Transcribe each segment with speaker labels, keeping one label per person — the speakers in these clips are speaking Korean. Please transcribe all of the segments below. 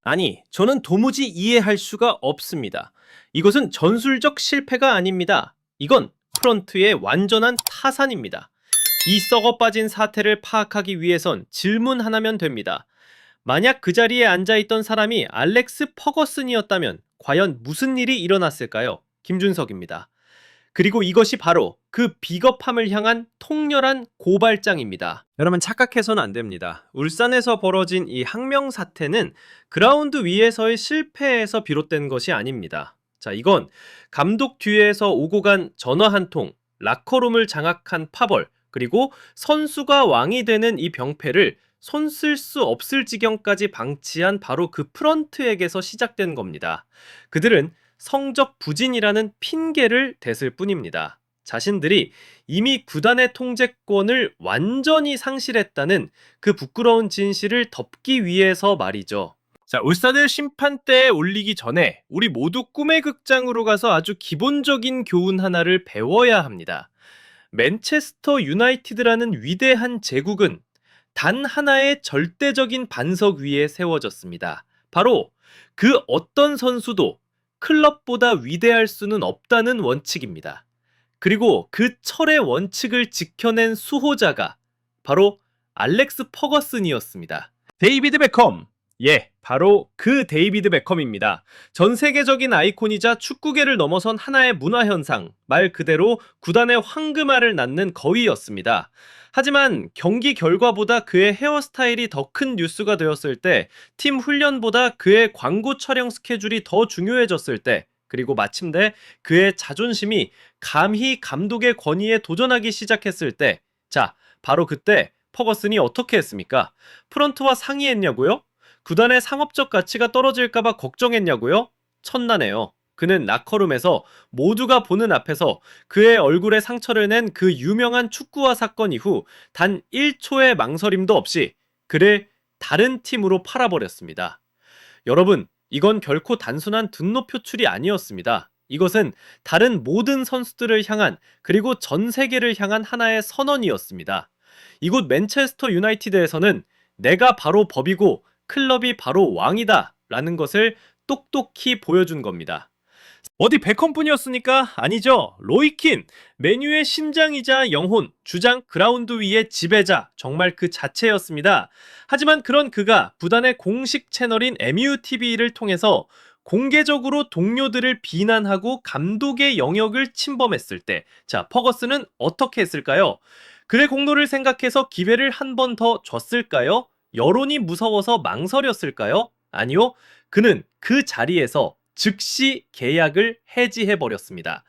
Speaker 1: 아니, 저는 도무지 이해할 수가 없습니다. 이것은 전술적 실패가 아닙니다. 이건 프런트의 완전한 타산입니다. 이 썩어 빠진 사태를 파악하기 위해선 질문 하나면 됩니다. 만약 그 자리에 앉아있던 사람이 알렉스 퍼거슨이었다면 과연 무슨 일이 일어났을까요? 김준석입니다. 그리고 이것이 바로 그 비겁함을 향한 통렬한 고발장입니다. 여러분 착각해서는 안 됩니다. 울산에서 벌어진 이 항명 사태는 그라운드 위에서의 실패에서 비롯된 것이 아닙니다. 자, 이건 감독 뒤에서 오고 간 전화 한 통, 라커룸을 장악한 파벌, 그리고 선수가 왕이 되는 이 병폐를 손 쓸 수 없을 지경까지 방치한 바로 그 프런트에게서 시작된 겁니다. 그들은 성적 부진이라는 핑계를 댔을 뿐입니다. 자신들이 이미 구단의 통제권을 완전히 상실했다는 그 부끄러운 진실을 덮기 위해서 말이죠. 자, 울산을 심판대에 올리기 전에 우리 모두 꿈의 극장으로 가서 아주 기본적인 교훈 하나를 배워야 합니다. 맨체스터 유나이티드라는 위대한 제국은 단 하나의 절대적인 반석 위에 세워졌습니다. 바로 그 어떤 선수도 클럽보다 위대할 수는 없다는 원칙입니다. 그리고 그 철의 원칙을 지켜낸 수호자가 바로 알렉스 퍼거슨이었습니다. 데이비드 베컴. 예, 바로 그 데이비드 베컴입니다. 전 세계적인 아이콘이자 축구계를 넘어선 하나의 문화현상, 말 그대로 구단의 황금알을 낳는 거위였습니다. 하지만 경기 결과보다 그의 헤어스타일이 더 큰 뉴스가 되었을 때, 팀 훈련보다 그의 광고 촬영 스케줄이 더 중요해졌을 때, 그리고 마침내 그의 자존심이 감히 감독의 권위에 도전하기 시작했을 때, 자, 바로 그때 퍼거슨이 어떻게 했습니까? 프런트와 상의했냐고요? 구단의 상업적 가치가 떨어질까봐 걱정했냐고요? 천만에요. 그는 라커룸에서 모두가 보는 앞에서 그의 얼굴에 상처를 낸 그 유명한 축구화 사건 이후 단 1초의 망설임도 없이 그를 다른 팀으로 팔아버렸습니다. 여러분, 이건 결코 단순한 분노 표출이 아니었습니다. 이것은 다른 모든 선수들을 향한, 그리고 전 세계를 향한 하나의 선언이었습니다. 이곳 맨체스터 유나이티드에서는 내가 바로 법이고 클럽이 바로 왕이다 라는 것을 똑똑히 보여준 겁니다. 어디 베컴뿐이었습니까? 아니죠. 로이킨, 메뉴의 심장이자 영혼, 주장 그라운드 위의 지배자, 정말 그 자체였습니다. 하지만 그런 그가 구단의 공식 채널인 MUTV를 통해서 공개적으로 동료들을 비난하고 감독의 영역을 침범했을 때, 자, 퍼거슨은 어떻게 했을까요? 그의 공로를 생각해서 기회를 한 번 더 줬을까요? 여론이 무서워서 망설였을까요? 아니요. 그는 그 자리에서 즉시 계약을 해지해버렸습니다.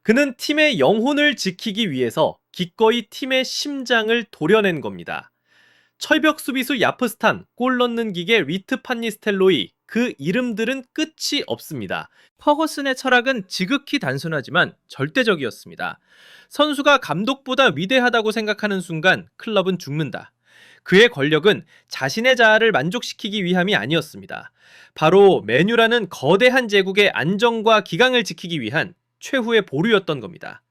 Speaker 1: 그는 팀의 영혼을 지키기 위해서 기꺼이 팀의 심장을 도려낸 겁니다. 철벽 수비수 야프스탄, 골 넣는 기계 리트 판니스텔로이, 그 이름들은 끝이 없습니다. 퍼거슨의 철학은 지극히 단순하지만 절대적이었습니다. 선수가 감독보다 위대하다고 생각하는 순간 클럽은 죽는다. 그의 권력은 자신의 자아를 만족시키기 위함이 아니었습니다. 바로 메뉴라는 거대한 제국의 안정과 기강을 지키기 위한 최후의 보루였던 겁니다.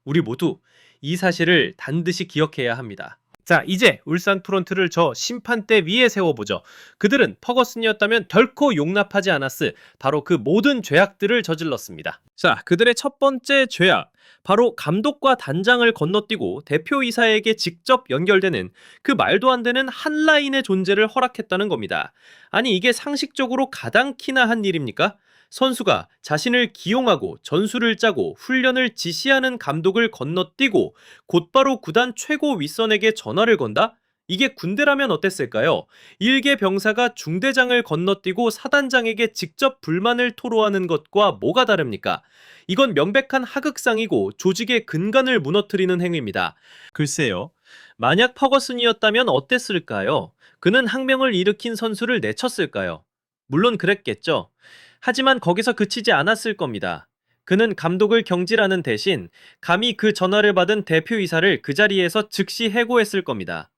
Speaker 1: 우리 모두 이 사실을 단듯이 기억해야 합니다. 자, 이제 울산 프론트를 저 심판대 위에 세워보죠. 그들은 퍼거슨이었다면 결코 용납하지 않았을 바로 그 모든 죄악들을 저질렀습니다. 자, 그들의 첫 번째 죄악, 바로 감독과 단장을 건너뛰고 대표이사에게 직접 연결되는 그 말도 안 되는 한 라인의 존재를 허락했다는 겁니다. 아니, 이게 상식적으로 가당키나 한 일입니까? 선수가 자신을 기용하고 전술을 짜고 훈련을 지시하는 감독을 건너뛰고 곧바로 구단 최고 윗선에게 전화를 건다? 이게 군대라면 어땠을까요? 일개 병사가 중대장을 건너뛰고 사단장에게 직접 불만을 토로하는 것과 뭐가 다릅니까? 이건 명백한 하극상이고 조직의 근간을 무너뜨리는 행위입니다. 글쎄요. 만약 퍼거슨이었다면 어땠을까요? 그는 항명을 일으킨 선수를 내쳤을까요? 물론 그랬겠죠. 하지만 거기서 그치지 않았을 겁니다. 그는 감독을 경질하는 대신 감히 그 전화를 받은 대표이사를 그 자리에서 즉시 해고했을 겁니다.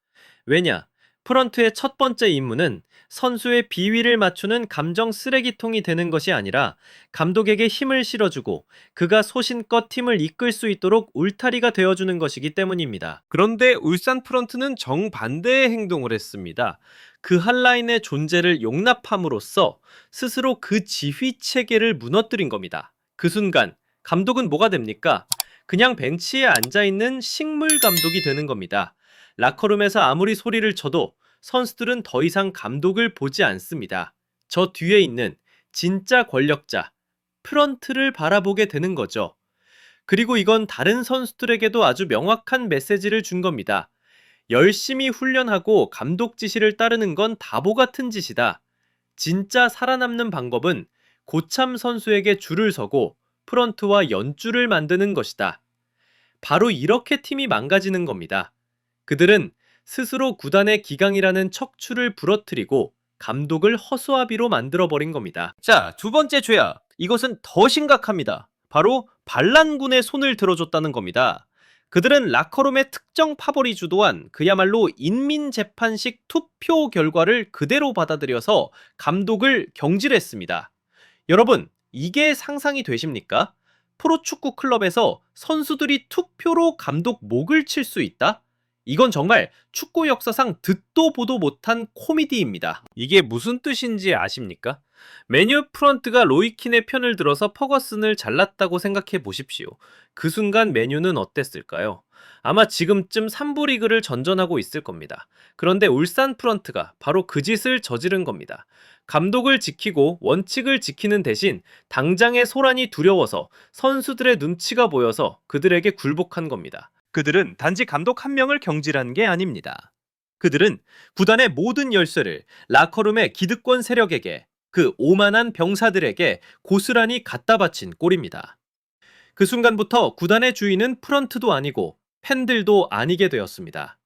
Speaker 1: 왜냐? 프런트의 첫 번째 임무는 선수의 비위를 맞추는 감정 쓰레기통이 되는 것이 아니라 감독에게 힘을 실어주고 그가 소신껏 팀을 이끌 수 있도록 울타리가 되어주는 것이기 때문입니다. 그런데 울산 프런트는 정반대의 행동을 했습니다. 그 한 라인의 존재를 용납함으로써 스스로 그 지휘 체계를 무너뜨린 겁니다. 그 순간 감독은 뭐가 됩니까? 그냥 벤치에 앉아있는 식물 감독이 되는 겁니다. 라커룸에서 아무리 소리를 쳐도 선수들은 더 이상 감독을 보지 않습니다. 저 뒤에 있는 진짜 권력자, 프런트를 바라보게 되는 거죠. 그리고 이건 다른 선수들에게도 아주 명확한 메시지를 준 겁니다. 열심히 훈련하고 감독 지시를 따르는 건 바보 같은 짓이다. 진짜 살아남는 방법은 고참 선수에게 줄을 서고 프런트와 연줄을 만드는 것이다. 바로 이렇게 팀이 망가지는 겁니다. 그들은 스스로 구단의 기강이라는 척추를 부러뜨리고 감독을 허수아비로 만들어버린 겁니다. 자, 두 번째 죄악. 이것은 더 심각합니다. 바로 반란군의 손을 들어줬다는 겁니다. 그들은 라커룸의 특정 파벌이 주도한 그야말로 인민재판식 투표 결과를 그대로 받아들여서 감독을 경질했습니다. 여러분, 이게 상상이 되십니까? 프로축구 클럽에서 선수들이 투표로 감독 목을 칠 수 있다? 이건 정말 축구 역사상 듣도 보도 못한 코미디입니다. 이게 무슨 뜻인지 아십니까? 메뉴 프런트가 로이킨의 편을 들어서 퍼거슨을 잘랐다고 생각해 보십시오. 그 순간 메뉴는 어땠을까요? 아마 지금쯤 3부 리그를 전전하고 있을 겁니다. 그런데 울산 프런트가 바로 그 짓을 저지른 겁니다. 감독을 지키고 원칙을 지키는 대신 당장의 소란이 두려워서 선수들의 눈치가 보여서 그들에게 굴복한 겁니다. 그들은 단지 감독 한 명을 경질한 게 아닙니다. 그들은 구단의 모든 열쇠를 라커룸의 기득권 세력에게, 그 오만한 병사들에게 고스란히 갖다 바친 꼴입니다. 그 순간부터 구단의 주인은 프런트도 아니고 팬들도 아니게 되었습니다.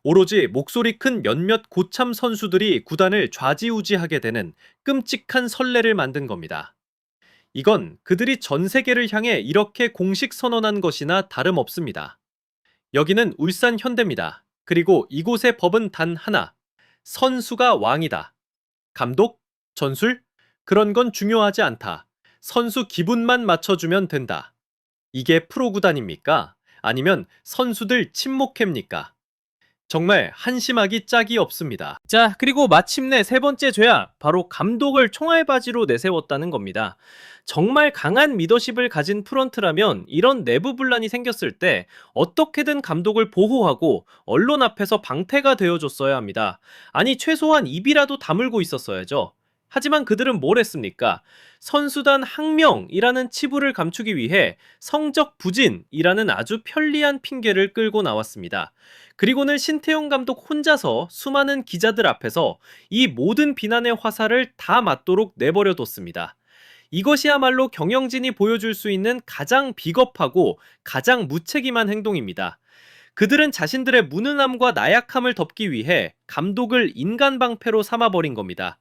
Speaker 1: 오로지 목소리 큰 몇몇 고참 선수들이 구단을 좌지우지하게 되는 끔찍한 선례를 만든 겁니다. 이건 그들이 전 세계를 향해 이렇게 공식 선언한 것이나 다름없습니다. 여기는 울산 현대입니다. 그리고 이곳의 법은 단 하나. 선수가 왕이다. 감독? 전술? 그런 건 중요하지 않다. 선수 기분만 맞춰주면 된다. 이게 프로구단입니까? 아니면 선수들 친목회입니까? 정말 한심하기 짝이 없습니다. 자, 그리고 마침내 세 번째 죄악, 바로 감독을 총알바지로 내세웠다는 겁니다. 정말 강한 리더십을 가진 프런트라면 이런 내부 분란이 생겼을 때 어떻게든 감독을 보호하고 언론 앞에서 방패가 되어줬어야 합니다. 아니, 최소한 입이라도 다물고 있었어야죠. 하지만 그들은 뭘 했습니까? 선수단 항명이라는 치부를 감추기 위해 성적 부진이라는 아주 편리한 핑계를 끌고 나왔습니다. 그리고는 신태용 감독 혼자서 수많은 기자들 앞에서 이 모든 비난의 화살을 다 맞도록 내버려뒀습니다. 이것이야말로 경영진이 보여줄 수 있는 가장 비겁하고 가장 무책임한 행동입니다. 그들은 자신들의 무능함과 나약함을 덮기 위해 감독을 인간방패로 삼아버린 겁니다.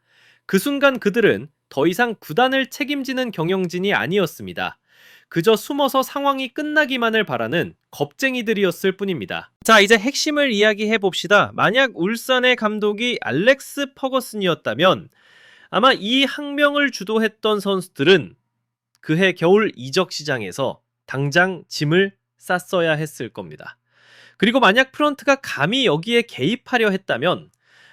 Speaker 1: 그 순간 그들은 더 이상 구단을 책임지는 경영진이 아니었습니다. 그저 숨어서 상황이 끝나기만을 바라는 겁쟁이들이었을 뿐입니다. 자, 이제 핵심을 이야기해 봅시다. 만약 울산의 감독이 알렉스 퍼거슨이었다면 아마 이 항명을 주도했던 선수들은 그해 겨울 이적 시장에서 당장 짐을 쌌어야 했을 겁니다. 그리고 만약 프런트가 감히 여기에 개입하려 했다면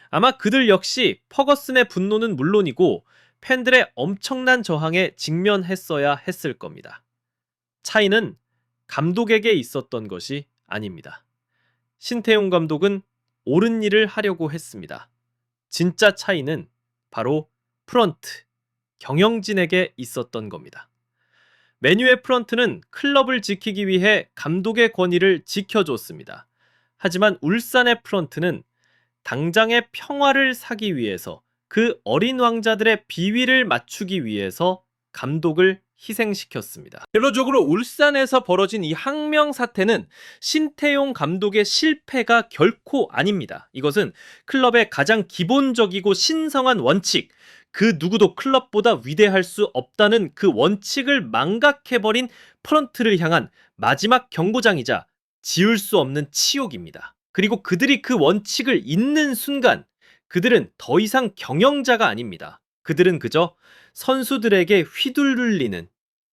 Speaker 1: 아마 그들 역시 퍼거슨의 분노는 물론이고 팬들의 엄청난 저항에 직면했어야 했을 겁니다. 차이는 감독에게 있었던 것이 아닙니다. 신태용 감독은 옳은 일을 하려고 했습니다. 진짜 차이는 바로 프런트, 경영진에게 있었던 겁니다. 메뉴의 프런트는 클럽을 지키기 위해 감독의 권위를 지켜줬습니다. 하지만 울산의 프런트는 당장의 평화를 사기 위해서, 그 어린 왕자들의 비위를 맞추기 위해서 감독을 희생시켰습니다. 결론적으로 울산에서 벌어진 이 항명 사태는 신태용 감독의 실패가 결코 아닙니다. 이것은 클럽의 가장 기본적이고 신성한 원칙, 그 누구도 클럽보다 위대할 수 없다는 그 원칙을 망각해버린 프런트를 향한 마지막 경고장이자 지울 수 없는 치욕입니다. 그리고 그들이 그 원칙을 잇는 순간 그들은 더 이상 경영자가 아닙니다. 그들은 그저 선수들에게 휘둘리는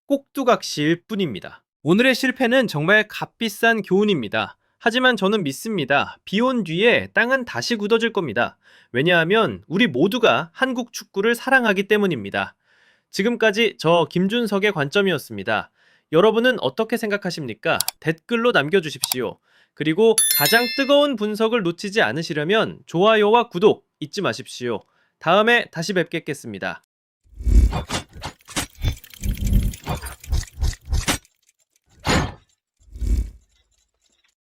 Speaker 1: 꼭두각시일 뿐입니다. 오늘의 실패는 정말 값비싼 교훈입니다. 하지만 저는 믿습니다. 비 온 뒤에 땅은 다시 굳어질 겁니다. 왜냐하면 우리 모두가 한국 축구를 사랑하기 때문입니다. 지금까지 저 김준석의 관점이었습니다. 여러분은 어떻게 생각하십니까? 댓글로 남겨주십시오. 그리고 가장 뜨거운 분석을 놓치지 않으시려면 좋아요와 구독 잊지 마십시오. 다음에 다시 뵙겠습니다.